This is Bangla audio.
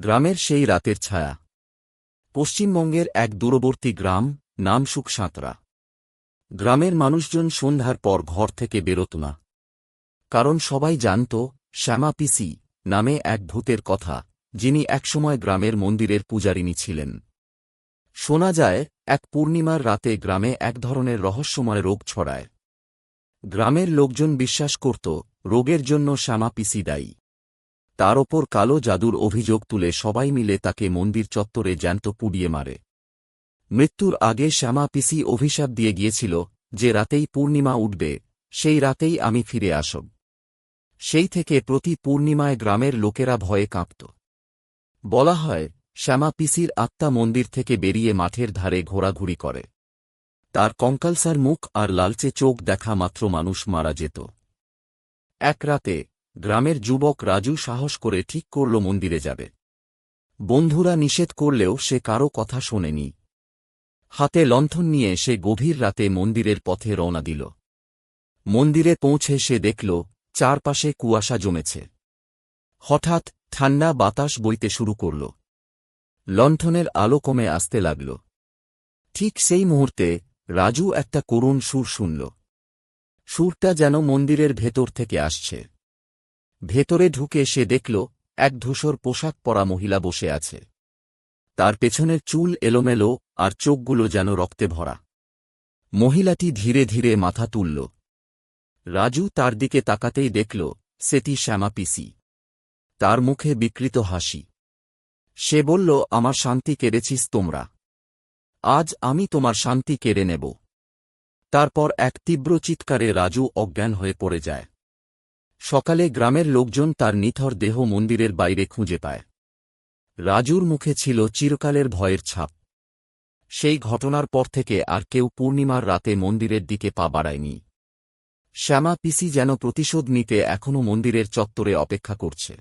গ্রামের সেই রাতের ছায়া। পশ্চিমবঙ্গের এক দূরবর্তী গ্রাম, নাম সুকসাঁতরা। গ্রামের মানুষজন সন্ধ্যার পর ঘর থেকে বেরোত না, কারণ সবাই জানত শ্যামা পিসি নামে এক ভূতের কথা, যিনি একসময় গ্রামের মন্দিরের পূজারিণী ছিলেন। শোনা যায়, এক পূর্ণিমার রাতে গ্রামে এক ধরনের রহস্যময় রোগ ছড়ায়। গ্রামের লোকজন বিশ্বাস করত রোগের জন্য শ্যামা পিসি দায়ী। তার ওপর কালো জাদুর অভিযোগ তুলে সবাই মিলে তাকে মন্দির চত্বরে জ্যান্ত পুড়িয়ে মারে। মৃত্যুর আগে শ্যামা পিসি অভিশাপ দিয়ে গিয়েছিল, যে রাতেই পূর্ণিমা উঠবে সেই রাতেই আমি ফিরে আসব। সেই থেকে প্রতি পূর্ণিমায় গ্রামের লোকেরা ভয়ে কাঁপত। বলা হয়, শ্যামা পিসির আত্মা মন্দির থেকে বেরিয়ে মাঠের ধারে ঘোরাঘুরি করে। তার কঙ্কালসার মুখ আর লালচে চোখ দেখা মাত্র মানুষ মারা যেত। এক রাতে গ্রামের যুবক রাজু সাহস করে ঠিক করল মন্দিরে যাবে। বন্ধুরা নিষেধ করলেও সে কারো কথা শোনেনি। হাতে লণ্ঠন নিয়ে সে গভীর রাতে মন্দিরের পথে রওনা দিল। মন্দিরে পৌঁছে সে দেখল চারপাশে কুয়াশা জমেছে। হঠাৎ ঠান্ডা বাতাস বইতে শুরু করল। লণ্ঠনের আলো কমে আসতে লাগল। ঠিক সেই মুহূর্তে রাজু একটা করুণ সুর শুনল। সুরটা যেন মন্দিরের ভেতর থেকে আসছে। ভেতরে ঢুকে সে দেখল এক ধূসর পোশাক পরা মহিলা বসে আছে। তার পেছনের চুল এলোমেলো আর চোখগুলো যেন রক্তে ভরা। মহিলাটি ধীরে ধীরে মাথা তুলল। রাজু তার দিকে তাকাতেই দেখল সেটি শ্যামা পিসি। তার মুখে বিকৃত হাসি। সে বলল, আমার শান্তি কেড়েছিস তোমরা, আজ আমি তোমার শান্তি কেড়ে নেব। তারপর এক তীব্র চিৎকারে রাজু অজ্ঞান হয়ে পড়ে যায়। সকালে গ্রামের লোকজন তার নিথর দেহ মন্দিরের বাইরে খুঁজে পায়। রাজুর মুখে ছিল চিরকালের ভয়ের ছাপ। সেই ঘটনার পর থেকে আর কেউ পূর্ণিমার রাতে মন্দিরের দিকে পা বাড়ায়নি। শ্যামা পিসি যেন প্রতিশোধ নিতে এখনও মন্দিরের চত্বরে অপেক্ষা করছে।